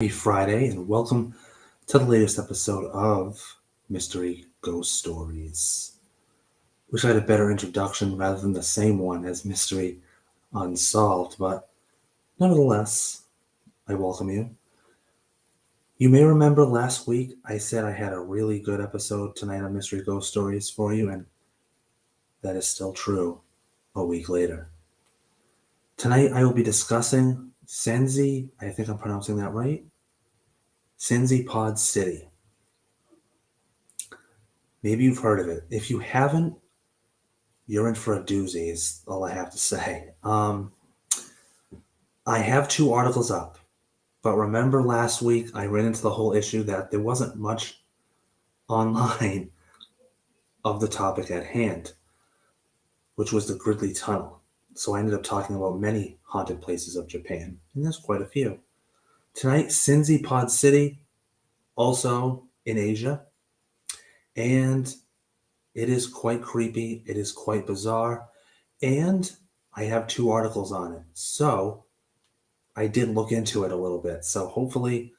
Happy Friday, and welcome to the latest episode of Mystery Ghost Stories. Wish I had a better introduction rather than the same one as Mystery Unsolved, but nevertheless, I welcome you. You may remember last week I said I had a really good episode tonight on Mystery Ghost Stories for you, and that is still true a week later. Tonight I will be discussing Sanzhi, I think I'm pronouncing that right, Sanzhi Pod City. Maybe you've heard of it. If you haven't, you're in for a doozy, is all I have to say. I have 2 articles up, but remember last week I ran into the whole issue that there wasn't much online of the topic at hand, which was the Gridley Tunnel. So I ended up talking about many haunted places of Japan, and there's quite a few. Tonight, Sanzhi Pod City, also in Asia, and it is quite creepy, it is quite bizarre, and I have 2 articles on it. So I did look into it a little bit. So hopefully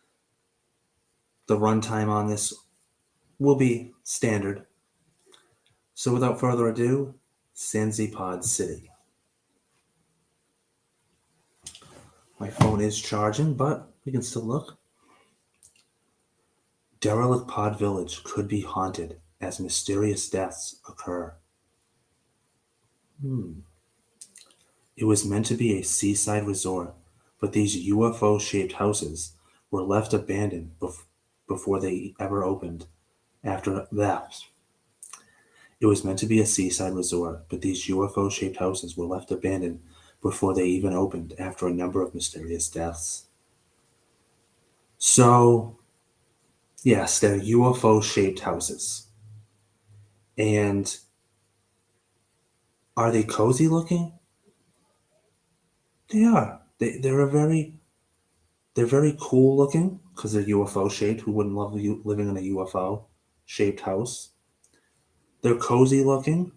the runtime on this will be standard. So without further ado, Sanzhi Pod City. My phone is charging, but we can still look. Derelict Pod Village could be haunted as mysterious deaths occur. It was meant to be a seaside resort, but these UFO-shaped houses were left abandoned before they ever opened. After that, it was meant to be a seaside resort, but these UFO-shaped houses were left abandoned before they even opened after a number of mysterious deaths. So, yes, they're UFO-shaped houses. And are they cozy looking? They are. They're very cool looking because they're UFO shaped. Who wouldn't love living in a UFO shaped house? They're cozy looking,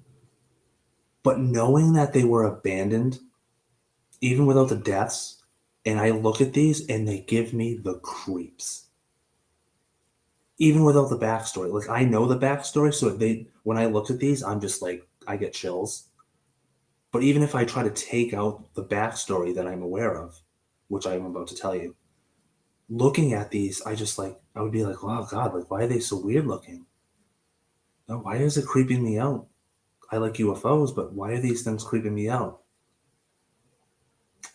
but knowing that they were abandoned, even without the deaths, and I look at these and they give me the creeps. Even without the backstory. Like, I know the backstory, so when I look at these, I'm just like, I get chills. But even if I try to take out the backstory that I'm aware of, which I'm about to tell you, looking at these, I would be like, wow, God, like, why are they so weird looking? No, why is it creeping me out? I like UFOs, but why are these things creeping me out?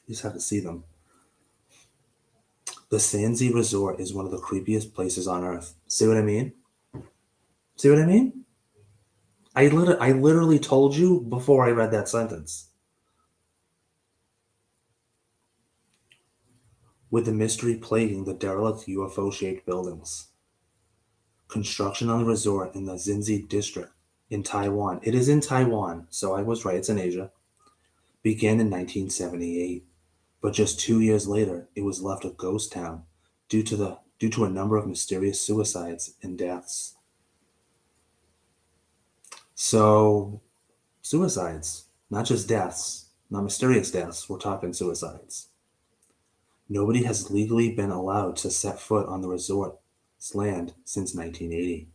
You just have to see them. The Sanzhi Resort is one of the creepiest places on earth. See what I mean? See what I mean? I literally told you before I read that sentence. With the mystery plaguing the derelict UFO-shaped buildings. Construction on the resort in the Sanzhi district in Taiwan. It is in Taiwan, so I was right, it's in Asia. Began in 1978, but just 2 years later, it was left a ghost town due to a number of mysterious suicides and deaths. So, suicides, not just deaths, not mysterious deaths, we're talking suicides. Nobody has legally been allowed to set foot on the resort's land since 1980,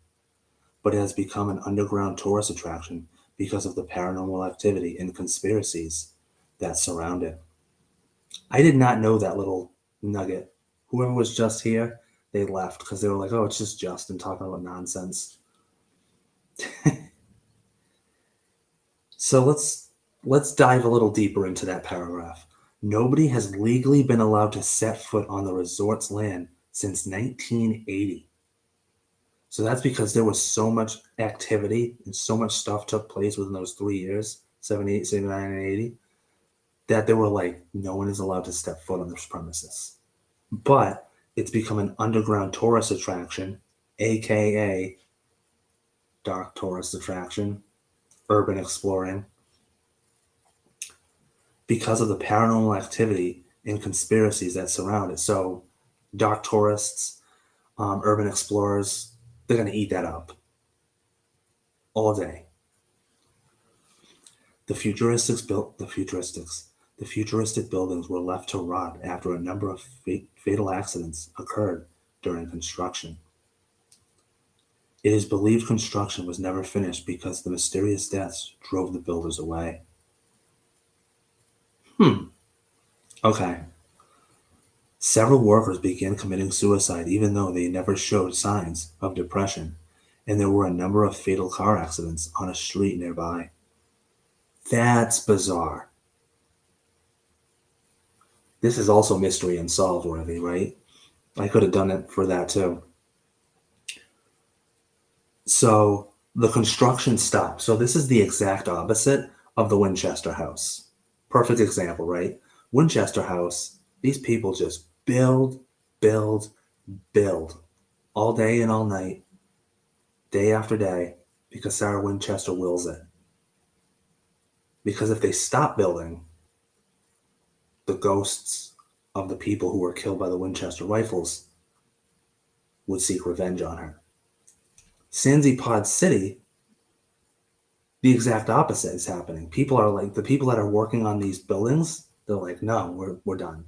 but it has become an underground tourist attraction because of the paranormal activity and conspiracies that surround it. I did not know that little nugget. Whoever was just here, they left because they were like, oh, it's just Justin talking about nonsense. So let's dive a little deeper into that paragraph. Nobody has legally been allowed to set foot on the resort's land since 1980. So that's because there was so much activity and so much stuff took place within those 3 years, 78, 79, and 80, that they were like, no one is allowed to step foot on this premises. But it's become an underground tourist attraction, aka dark tourist attraction, urban exploring, because of the paranormal activity and conspiracies that surround it. So, dark tourists, urban explorers, they're going to eat that up all day. The The futuristic buildings were left to rot after a number of fatal accidents occurred during construction. It is believed construction was never finished because the mysterious deaths drove the builders away. Okay. Several workers began committing suicide even though they never showed signs of depression, and there were a number of fatal car accidents on a street nearby. That's bizarre. This is also mystery unsolved worthy, right? I could have done it for that too. So the construction stopped. So this is the exact opposite of the Winchester House. Perfect example, right? Winchester House, these people just build, build, build all day and all night, day after day, because Sarah Winchester wills it. Because if they stop building, the ghosts of the people who were killed by the Winchester rifles would seek revenge on her. Sanzhi Pod City, the exact opposite is happening. People are like, the people that are working on these buildings, they're like, no, we're done.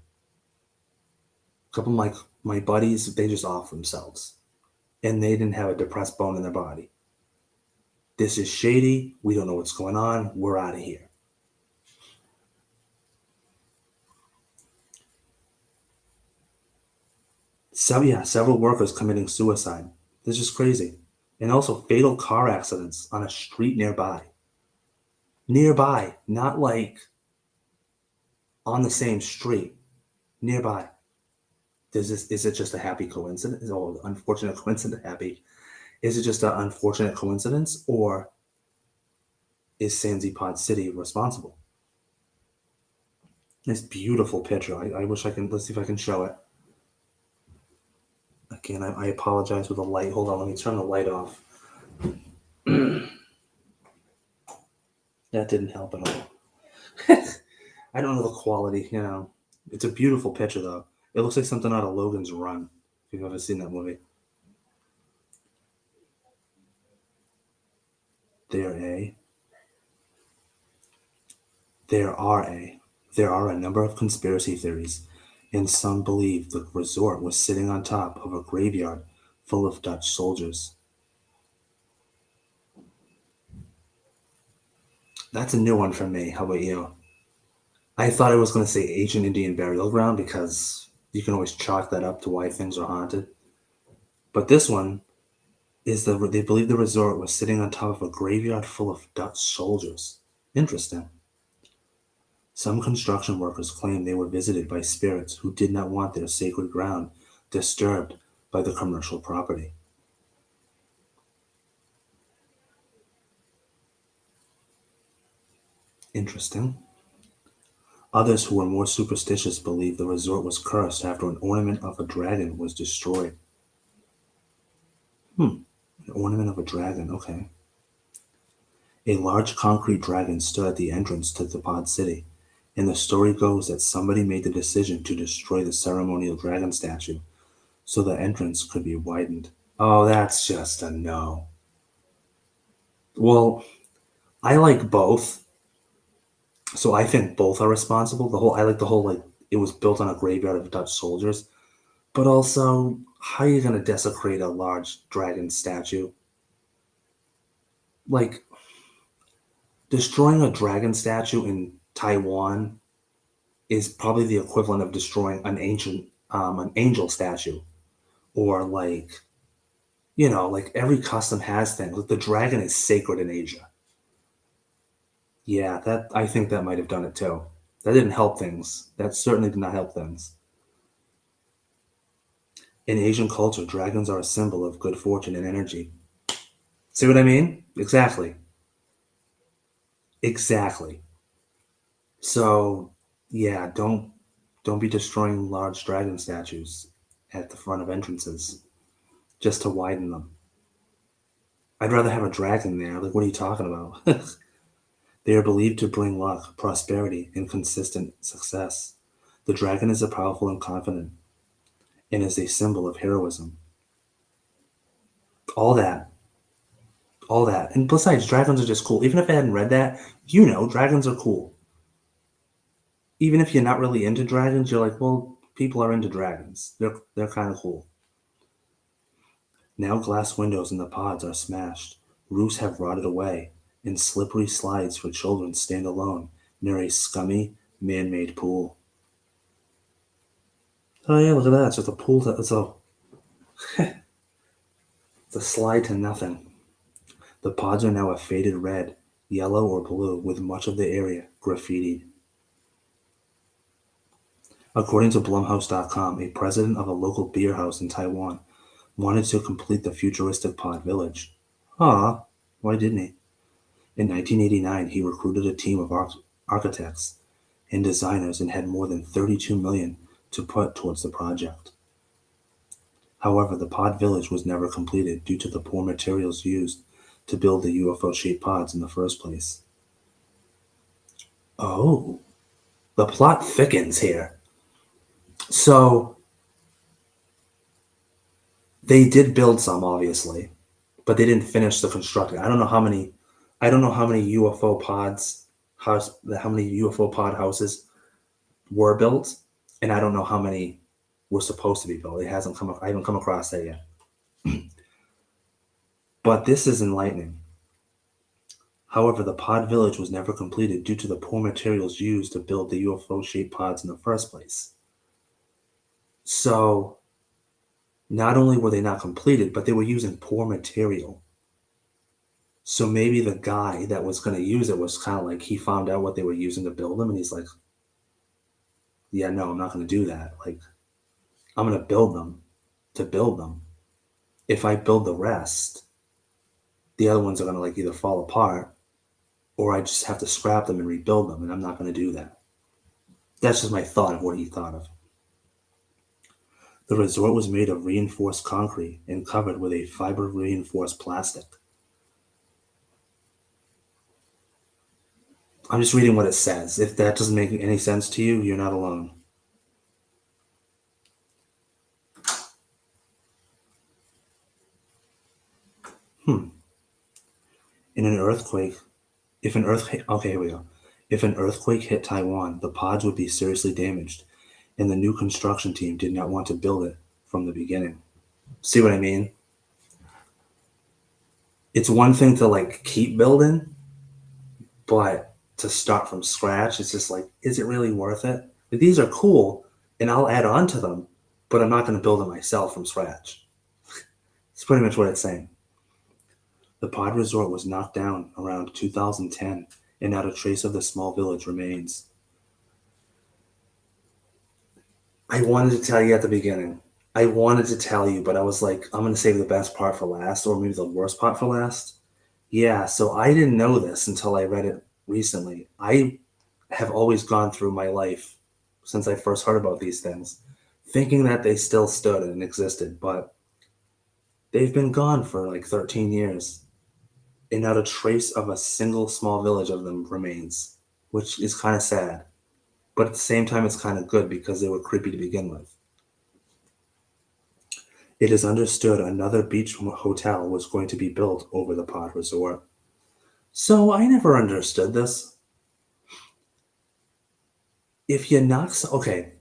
A couple of my buddies, they just off themselves. And they didn't have a depressed bone in their body. This is shady. We don't know what's going on. We're out of here. Several workers committing suicide. This is crazy. And also fatal car accidents on a street nearby. Nearby, not like on the same street. Nearby. Is it just a happy coincidence? Or unfortunate coincidence? Happy. Is it just an unfortunate coincidence? Or is Sanzhi Pod City responsible? This beautiful picture. I wish I can. Let's see if I can show it. Again, I apologize with the light. Hold on, let me turn the light off. That didn't help at all. I don't know the quality, you know. It's a beautiful picture, though. It looks like something out of Logan's Run, if you've ever seen that movie. There are a number of conspiracy theories, and some believe the resort was sitting on top of a graveyard full of Dutch soldiers. That's a new one for me. How about you? I thought I was going to say ancient Indian burial ground because you can always chalk that up to why things are haunted. But this one is they believe the resort was sitting on top of a graveyard full of Dutch soldiers. Interesting. Some construction workers claim they were visited by spirits who did not want their sacred ground disturbed by the commercial property. Interesting. Others who were more superstitious believe the resort was cursed after an ornament of a dragon was destroyed. An ornament of a dragon, okay. A large concrete dragon stood at the entrance to the pod city, and the story goes that somebody made the decision to destroy the ceremonial dragon statue so the entrance could be widened. Oh, that's just a no. Well, I like both. So I think both are responsible. I like the whole, like, it was built on a graveyard of Dutch soldiers. But also, how are you going to desecrate a large dragon statue? Like, destroying a dragon statue in Taiwan is probably the equivalent of destroying an angel statue, or like, like every custom has things. Like the dragon is sacred in Asia. Yeah, that I think that might have done it too. That didn't help things. That certainly did not help things. In Asian culture, dragons are a symbol of good fortune and energy. See what I mean? Exactly. Exactly. So, yeah, don't be destroying large dragon statues at the front of entrances just to widen them. I'd rather have a dragon there. Like, what are you talking about? They are believed to bring luck, prosperity, and consistent success. The dragon is a powerful and confident, and is a symbol of heroism. All that, all that. And besides, dragons are just cool. Even if I hadn't read that, dragons are cool. Even if you're not really into dragons, you're like, well, people are into dragons. They're kind of cool. Now glass windows in the pods are smashed, roofs have rotted away, and slippery slides for children stand alone near a scummy, man-made pool. Oh yeah, look at that! It's just a pool. It's a slide to nothing. The pods are now a faded red, yellow, or blue, with much of the area graffitied. According to Blumhouse.com, a president of a local beer house in Taiwan wanted to complete the futuristic pod village. Ah, why didn't he? In 1989, he recruited a team of architects and designers and had more than 32 million to put towards the project. However, the pod village was never completed due to the poor materials used to build the UFO-shaped pods in the first place. Oh, the plot thickens here. So they did build some, obviously, but they didn't finish the construction. I don't know how many. I don't know how many UFO pods how many UFO pod houses were built, and I don't know how many were supposed to be built. It hasn't come. I haven't come across that yet. But this is enlightening. However, the pod village was never completed due to the poor materials used to build the UFO-shaped pods in the first place. So, not only were they not completed, but they were using poor material. So maybe the guy that was going to use it was kind of like he found out what they were using to build them, and he's like, "Yeah, no, I'm not going to do that. Like, I'm going to build them to build them. If I build the rest, the other ones are going to like either fall apart, or I just have to scrap them and rebuild them, and I'm not going to do that." That's just my thought of what he thought of. The resort was made of reinforced concrete and covered with a fiber reinforced plastic. I'm just reading what it says. If that doesn't make any sense to you, you're not alone. Hmm. In an earthquake, if an earthquake, okay, here we go. If an earthquake hit Taiwan, the pods would be seriously damaged, and the new construction team did not want to build it from the beginning. See what I mean? It's one thing to like keep building, but to start from scratch, it's just like, is it really worth it? Like, these are cool, and I'll add on to them, but I'm not going to build them myself from scratch. It's pretty much what it's saying. The pod resort was knocked down around 2010, and not a trace of the small village remains. I wanted to tell you at the beginning. I wanted to tell you, but I was like, I'm going to save the best part for last, or maybe the worst part for last. Yeah, so I didn't know this until I read it recently. I have always gone through my life since I first heard about these things, thinking that they still stood and existed, but they've been gone for like 13 years, and not a trace of a single small village of them remains, which is kind of sad. But at the same time, it's kind of good because they were creepy to begin with. It is understood another beach hotel was going to be built over the pod resort. So I never understood this. If you knock, okay,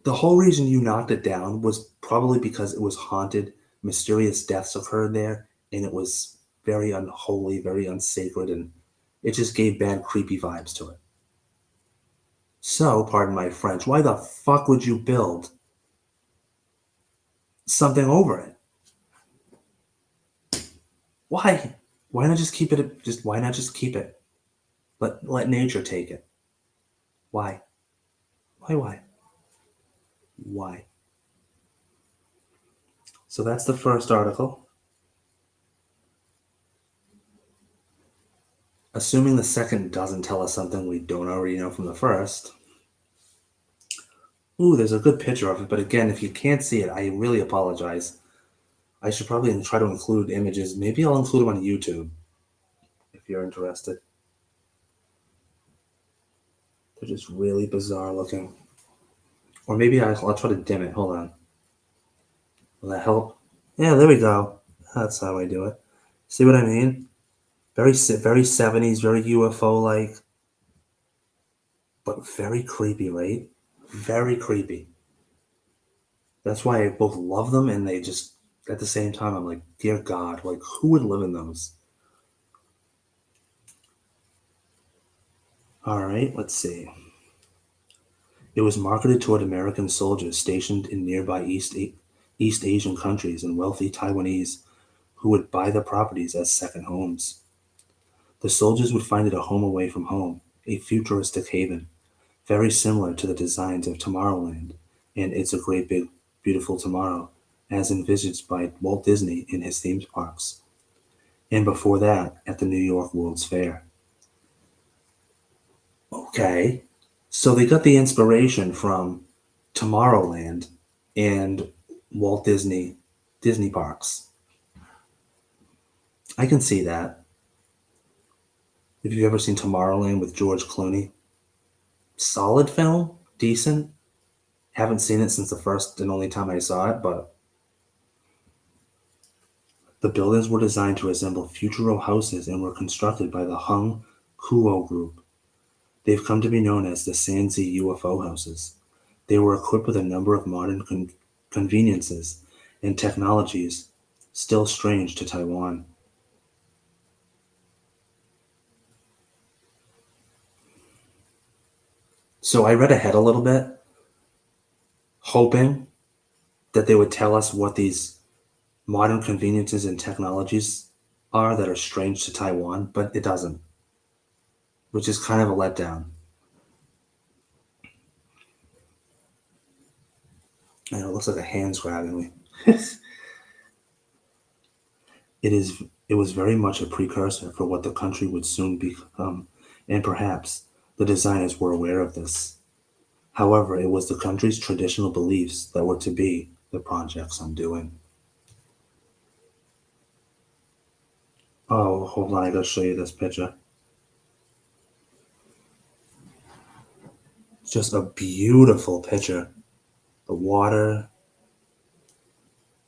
the whole reason you knocked it down was probably because it was haunted, mysterious deaths occurred there, and it was very unholy, very unsacred, and it just gave bad, creepy vibes to it. So, pardon my French, why the fuck would you build something over it? Why? Why not just keep it? Just why not just keep it? Let nature take it. Why? Why? Why? Why? So that's the first article. Assuming the second doesn't tell us something we don't already know from the first. Ooh, there's a good picture of it, but again, if you can't see it, I really apologize. I should probably try to include images. Maybe I'll include them on YouTube if you're interested. They're just really bizarre looking. Or maybe I'll try to dim it. Hold on. Will that help? Yeah, there we go. That's how I do it. See what I mean? Very 70s, very UFO like. but very creepy, right? Very creepy. That's why I both love them and they just, at the same time, I'm like, dear God, like, who would live in those? All right, let's see. It was marketed toward American soldiers stationed in nearby East Asian countries and wealthy Taiwanese who would buy the properties as second homes. The soldiers would find it a home away from home, a futuristic haven, very similar to the designs of Tomorrowland and It's a Great Big Beautiful Tomorrow, as envisaged by Walt Disney in his theme parks, and before that at the New York World's Fair. Okay, so they got the inspiration from Tomorrowland and Disney parks. I can see that. Have you ever seen Tomorrowland with George Clooney? Solid film, decent. Haven't seen it since the first and only time I saw it, but the buildings were designed to resemble future row houses and were constructed by the Hung Kuo Group. They've come to be known as the Sanzhi UFO houses. They were equipped with a number of modern conveniences and technologies still strange to Taiwan. So I read ahead a little bit, hoping that they would tell us what these modern conveniences and technologies are that are strange to Taiwan, but it doesn't, which is kind of a letdown. And it looks like a hand's grabbing me. It was very much a precursor for what the country would soon become, and perhaps the designers were aware of this. However, it was the country's traditional beliefs that were to be the project's undoing. Oh, hold on, I gotta show you this picture. It's just a beautiful picture. The water,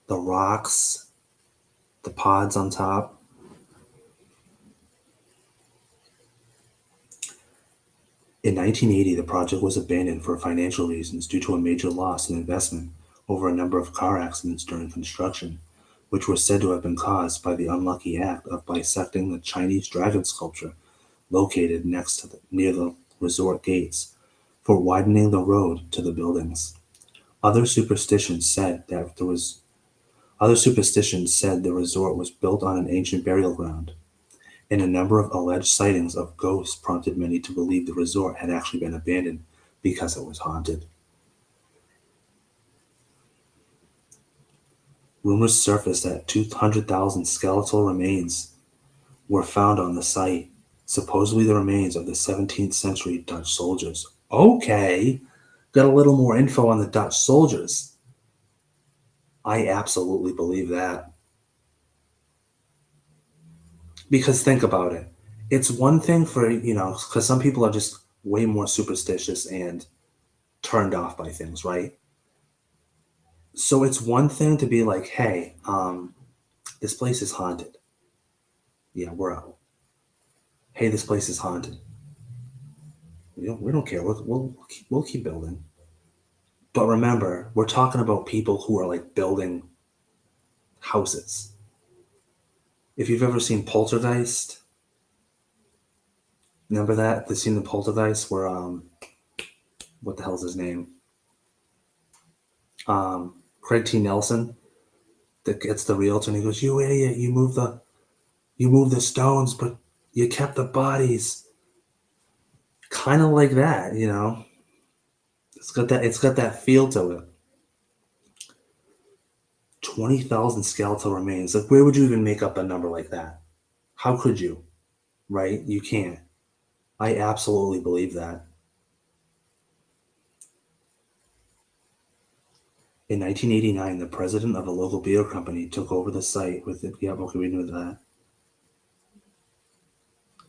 the rocks, the pods on top. In 1980, the project was abandoned for financial reasons due to a major loss in investment over a number of car accidents during construction, which were said to have been caused by the unlucky act of bisecting the Chinese dragon sculpture located near the resort gates for widening the road to the buildings. Other superstitions said that there was Other superstitions said the resort was built on an ancient burial ground, and a number of alleged sightings of ghosts prompted many to believe the resort had actually been abandoned because it was haunted. Rumors surfaced that 200,000 skeletal remains were found on the site, supposedly the remains of the 17th century Dutch soldiers. Okay, got a little more info on the Dutch soldiers. I absolutely believe that. Because think about it. It's one thing for, because some people are just way more superstitious and turned off by things, right? So it's one thing to be like, hey, this place is haunted. Yeah, we're out. Hey, this place is haunted. We don't care. We'll keep building. But remember, we're talking about people who are like building houses. If you've ever seen Poltergeist, remember that? The scene in Poltergeist where, what the hell's his name? Craig T. Nelson that gets the realtor and he goes, "You idiot! You moved the stones, but you kept the bodies." Kind of like that, you know. It's got that feel to it. 20,000 skeletal remains. Like, where would you even make up a number like that? How could you? Right? You can't. I absolutely believe that. In 1989, the president of a local beer company took over the site with it. Yeah, okay, we knew that.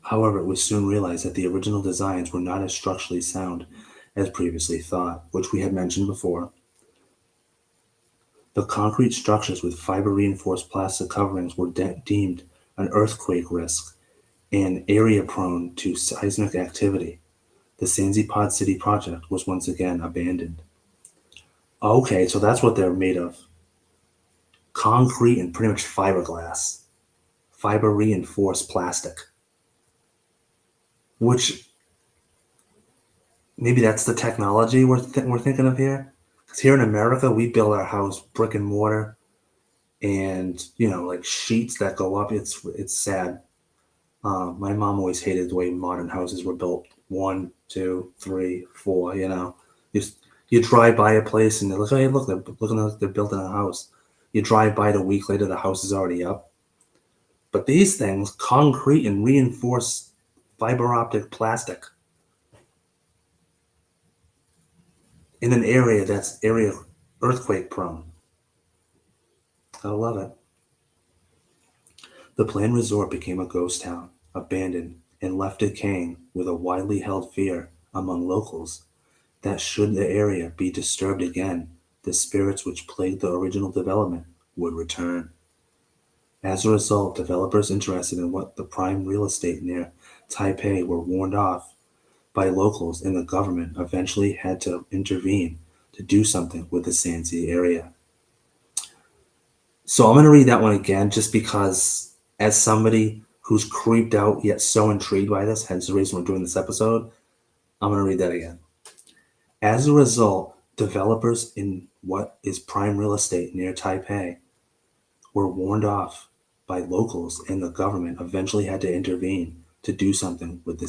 However, it was soon realized that the original designs were not as structurally sound as previously thought, which we had mentioned before. The concrete structures with fiber-reinforced plastic coverings were deemed an earthquake risk and area prone to seismic activity. the Sanzhi Pod City project was once again abandoned. Okay, so that's what they're made of. Concrete and pretty much fiberglass. Fiber reinforced plastic. Which maybe that's the technology we're thinking of here. Because here in America, we build our house brick and mortar, and like sheets that go up. It's sad. My mom always hated the way modern houses were built. 1, 2, 3, 4. You you drive by a place and they're like, hey, look, they're looking like they're building a house. You drive by it a week later, the house is already up. But these things, concrete and reinforced fiber optic plastic, in an area that's earthquake prone. I love it. The planned resort became a ghost town, abandoned and left decaying, with a widely held fear among locals that should the area be disturbed again, the spirits which plagued the original development would return. As a result, developers interested in what the prime real estate near Taipei were warned off by locals, and the government eventually had to intervene to do something with the Sanzhi area. So I'm going to read that one again just because, as somebody who's creeped out yet so intrigued by this, hence the reason we're doing this episode, I'm going to read that again. As a result, developers in what is prime real estate near Taipei were warned off by locals, and the government eventually had to intervene to do something with the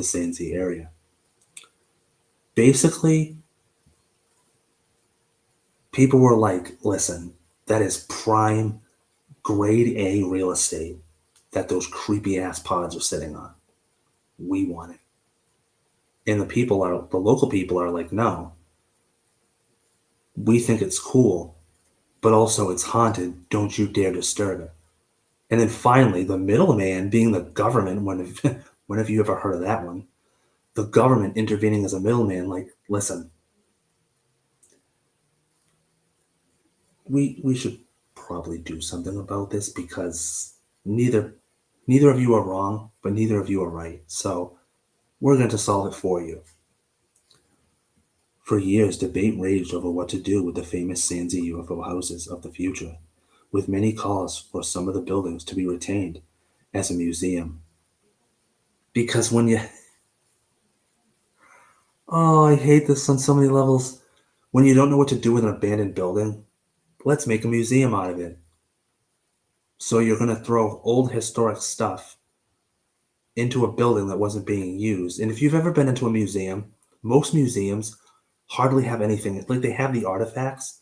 Sanzhi area. Basically, people were like, listen, that is prime grade A real estate that those creepy ass pods are sitting on. We want it. And the local people are like, no, we think it's cool, but also it's haunted. Don't you dare disturb it. And then finally, the middleman being the government, when have you ever heard of that one? The government intervening as a middleman, like, listen, we should probably do something about this because neither of you are wrong, but neither of you are right. So we're going to solve it for you. For years, debate raged over what to do with the famous Sanzhi UFO houses of the future, with many calls for some of the buildings to be retained as a museum. Because oh, I hate this on so many levels. When you don't know what to do with an abandoned building, let's make a museum out of it. So you're going to throw old historic stuff into a building that wasn't being used. And if you've ever been into a museum, most museums hardly have anything. Like, they have the artifacts,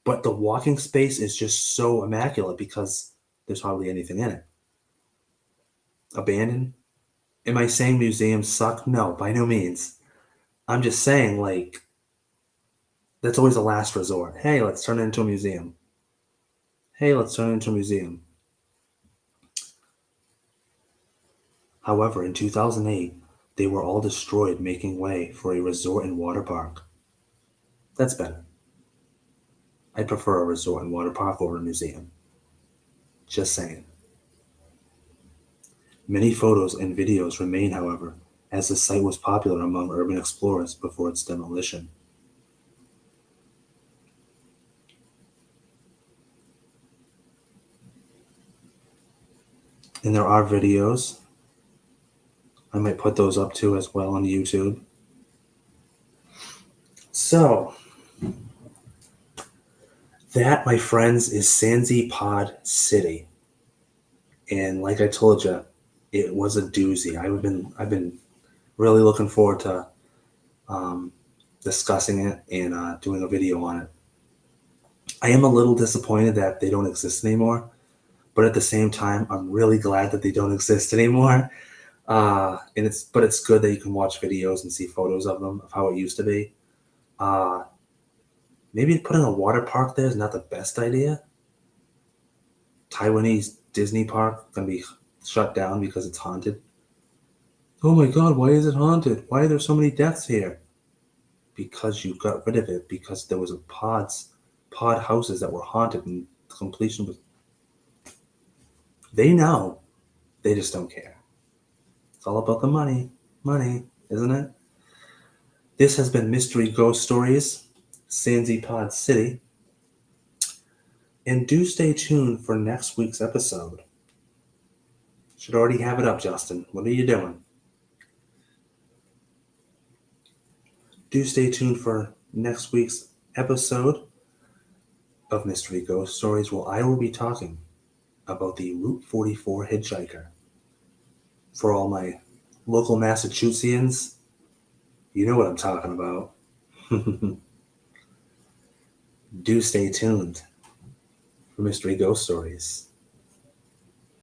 but the walking space is just so immaculate because there's hardly anything in it. Abandoned? Am I saying museums suck? No, by no means. I'm just saying, like, that's always a last resort. Hey, let's turn it into a museum. Hey, let's turn it into a museum. However, in 2008, they were all destroyed, making way for a resort and water park. That's better. I prefer a resort and water park over a museum. Just saying. Many photos and videos remain, however, as the site was popular among urban explorers before its demolition. And there are videos. I might put those up too as well on YouTube. So, that, my friends, is Sanzhi Pod City. And like I told you, it was a doozy. I've been really looking forward to discussing it and doing a video on it. I am a little disappointed that they don't exist anymore, but at the same time, I'm really glad that they don't exist anymore. And it's good that you can watch videos and see photos of them, of how it used to be. Maybe putting a water park there is not the best idea. Taiwanese Disney park gonna be shut down because it's haunted. Oh my God, why is it haunted? Why are there so many deaths here? Because you got rid of it because there was pod houses that were haunted, and the completion was. They know, they just don't care. It's all about the money, isn't it? This has been Mystery Ghost Stories, Sanzhi Pod City. And do stay tuned for next week's episode. Should already have it up, Justin. What are you doing? Do stay tuned for next week's episode of Mystery Ghost Stories, where I will be talking about the Route 44 hitchhiker. For all my local Massachusettsians, you know what I'm talking about. Do stay tuned for Mystery Ghost Stories.